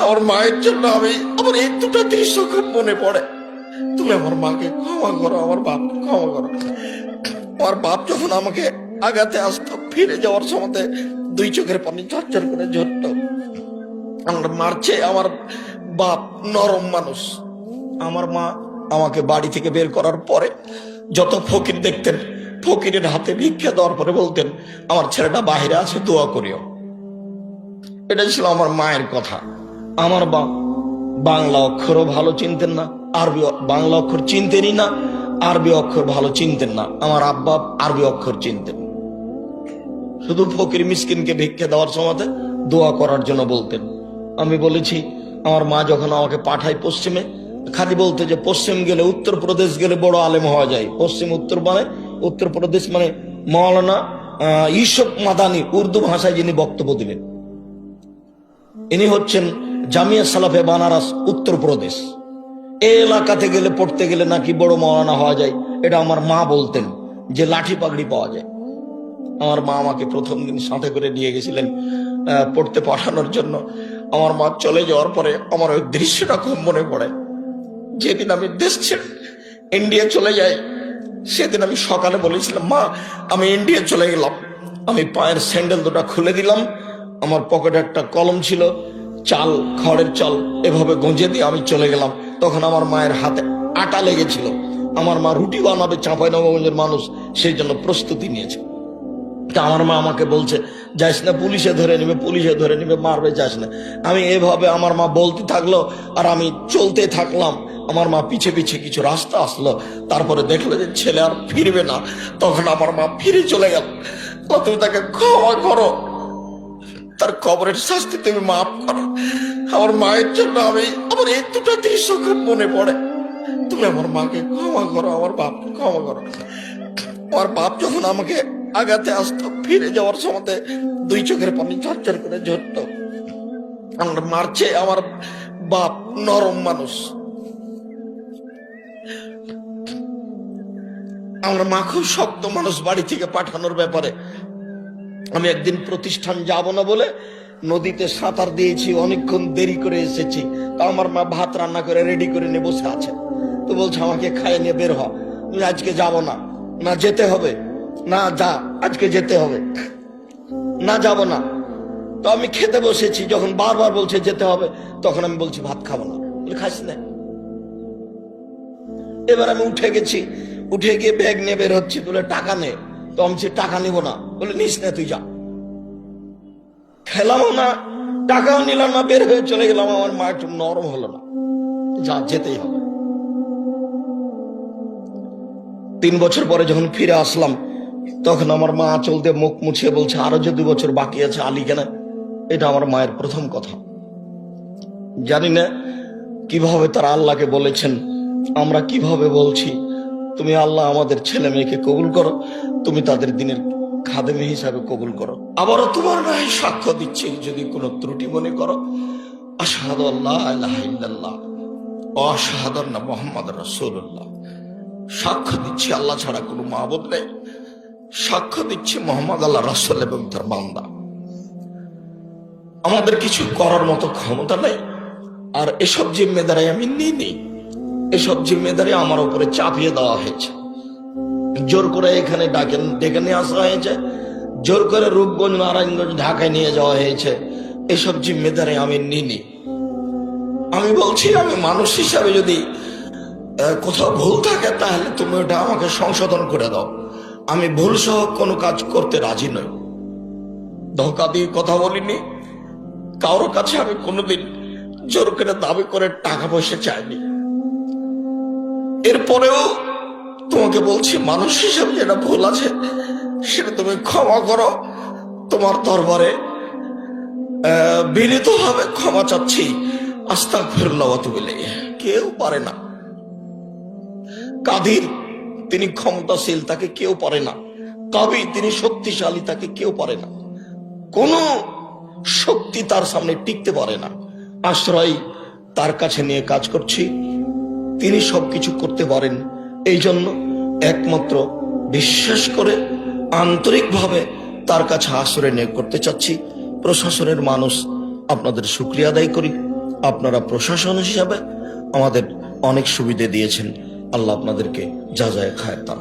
আমার মায়ের জন্য আমি আমার এই দুটো দৃশ্য খুব মনে পড়ে। তুমি আমার মাকে ক্ষমা করো, আমার বাপকে ক্ষমা করো। আমার বাপ যখন আমাকে আগাতে আসতো, ফিরে যাওয়ার সময় দুই চোখের পানি ঝরঝর করে ঝরতো। আমার মারছে, আমার বাপ নরম মানুষ। আমার মা আমাকে বাড়ি থেকে বের করার পরে যত ফকির দেখতেন, ফকিরের হাতে ভিক্ষা দেওয়ার পরে বলতেন, আমার ছেলেটা বাহিরে আছে, দোয়া করিও। এটা ছিল আমার মায়ের কথা। আমার বাপ বাংলা অক্ষরও ভালো চিনতেন না, আরবি বাংলা অক্ষর চিনতেনই না, আরবি অক্ষর ভালো চিনতেন না। আমার আব্বা আরবি অক্ষর চিনতেন। শুধু ফকির মিসকিনকে ভিক্ষা দেওয়ার সময় দোয়া করার জন্য বলতেন। আমি বলেছি, আমার মা যখন আমাকে পাঠায় পশ্চিমে, খালি বলতে যে পশ্চিম গেলে, উত্তরপ্রদেশ গেলে বড় আলেম হওয়া যায়। পশ্চিম উত্তর মানে উত্তরপ্রদেশ মানে মৌলানা ইউসুফ মাদানি, উর্দু ভাষায় যিনি বক্তব্য দিলেন, ইনি হচ্ছেন জামিয়া সালাফে বানারস, উত্তরপ্রদেশ। এই এলাকাতে গেলে, পড়তে গেলে নাকি বড় মৌলানা হওয়া যায়। এটা আমার মা বলতেন, যে লাঠি পাগড়ি পাওয়া যায়। আমার মা আমাকে প্রথম দিন সাথে করে নিয়ে গেছিলেন পড়তে পাঠানোর জন্য। আমার মা চলে যাওয়ার পরে আমার ওই দৃশ্যটা খুব মনে পড়ে। যেদিন আমি দেশ ছেড়ে ইন্ডিয়া চলে যাই, সেদিন আমি সকালে বলেছিলাম, মা আমি ইন্ডিয়া চলে গেলাম। আমি পায়ের স্যান্ডেল দুটা খুলে দিলাম, আমার পকেটে একটা কলম ছিল, চাল, খড়ের চাল এভাবে গঁজে দিয়ে আমি চলে গেলাম। তখন আমার মায়ের হাতে আটা লেগেছিল। আমার মা রুটি বানাবে, চাঁপাইনবাবগঞ্জের মানুষ, সেই জন্য প্রস্তুতি নিয়েছে। তা আমার মা আমাকে বলছে, যাইস না, পুলিশে ধরে নিবে, পুলিশে ধরে নিবে, মারবে, যাস না। আমি এভাবে আমার মা বলতে থাকলো আর আমি চলতে থাকলাম। আমার মা পিছে পিছে কিছু রাস্তা আসলো, তারপরে দেখলো যে ছেলে আর ফিরবে না। তখন আমার মা ফিরে চলে গেল। তুমি তাকে ক্ষমা করো, তার কবরের শাস্তি তুমি মাফ করো। আমার মায়ের জন্য আমি আমার এই দুটো দৃশ্য খুব মনে পড়ে। তুমি আমার মাকে ক্ষমা করো, আমার বাপকে ক্ষমা করো। আমার বাপ যখন আমাকে আগাতে আসতো, ফিরে যাওয়ার সময় দুই চোখের পানি ঝরঝর করে ঝরতো। আমার মারছে, আমার বাপ নরম মানুষ। আমার মা খুব শক্ত মানুষ বাড়ি থেকে পাঠানোর ব্যাপারে। আমি একদিন প্রতিষ্ঠান যাব না বলে নদীতে সাঁতার দিয়েছি, অনেকক্ষণ দেরি করে এসেছি। তা আমার মা ভাত রান্না করে রেডি করে নিয়ে বসে আছে। তো বলছে আমাকে খাইয়ে নিয়ে বের হ, আজকে যাব না। না যেতে হবে, না যা, আজকে যেতে হবে, না যাব না। তো আমি খেতে বসেছি, যখন বারবার বলছে যেতে হবে, তখন আমি বলছি ভাত খাবো না। বলে খাস না। এবার আমি উঠে গেছি, উঠে গিয়ে ব্যাগ নিয়ে বের হচ্ছি, বলে টাকা নে। তো আমি টাকা নিব না। বলে নিস না, তুই যা। খেলামও না, টাকাও নিলাম না, বের হয়ে চলে গেলাম। আমার মা একটু নরম হলো না, যা, যেতেই হবে। 3 বছর পরে যখন ফিরে আসলাম, তখন আমার মা আঁচল দিয়ে মুখ মুছিয়ে বলছে, আরো যে 2 বছর বাকি আছে, আলী কেন? এটা আমার মায়ের প্রথম কথা। জানি না কিভাবে তারা আল্লাহকে বলেছেন, আমরা কিভাবে বলছি, তুমি আল্লাহ আমাদের ছেলে মেয়েকে কবুল করো, তুমি তাদের দিনের খাদেমী হিসাবে কবুল করো। আবারও তোমার গায়ে সাক্ষ্য দিচ্ছি, যদি কোনো ত্রুটি মনে করো, আশহাদু আল্লা ইলাহা ইল্লাল্লাহ ওয়া আশহাদু আন্না মুহাম্মাদুর রাসূলুল্লাহ। সাক্ষ্য দিচ্ছি আল্লাহ ছাড়া কোনো মাবুদ নেই। সাক্ষ্য দিচ্ছি মুহাম্মদ আল্লাহ রাসূল এবং তার বান্দা। আমাদের কিছু করার মতো ক্ষমতা নেই, আর এসব জিম্মেদারি আমি নিইনি। এসব জিম্মেদারি আমার উপরে চাপিয়ে দেওয়া হয়েছে। জোর করে এখানে ডেকে নিয়ে আসা হয়েছে, জোর করে রূপগঞ্জ, নারায়ণগঞ্জ, ঢাকায় নিয়ে যাওয়া হয়েছে। এসব জিম্মেদারি আমি নিইনি। আমি বলছি, আমি মানুষ হিসাবে যদি কোথাও ভুল থাকে, তাহলে তুমি ওটা আমাকে সংশোধন করে দাও। আমি ভুল সহ কোনো কাজ করতে রাজি নই। ধোকা দিয়ে কথা বলিনি, কারোর কাছে আমি কোনোদিন জোর করে দাবি করে টাকা পয়সা চাইনি। এরপরেও তোমাকে বলছি, মানুষ হিসাবে যেটা ভুল আছে সেটা তুমি ক্ষমা করো। তোমার দরবারে বিনীতভাবে ক্ষমা চাচ্ছি। আস্তাগফিরুল্লাহ ওয়া আতুবু ইলাইহি। কেউ পারে না। কাদির তিনি ক্ষমতাশীল, তাকে কেউ পারে না। কবি তিনি শক্তিশালী, তাকে কেউ পারে না। কোন শক্তি তার সামনে টিকতে পারে না। আশ্রয় তার কাছে নিয়ে কাজ করছি, তিনি সবকিছু করতে পারেন। এই জন্য একমাত্র বিশ্বাস করে আন্তরিকভাবে তার কাছে আশ্রয় নিয়ে করতে চাচ্ছি। প্রশাসনের মানুষ, আপনাদের শুকরিয়া আদায় করি। আপনারা প্রশাসন হিসাবে আমাদের অনেক সুবিধা দিয়েছেন। আল্লাহ আপনাদেরকে যা যায় খায় তার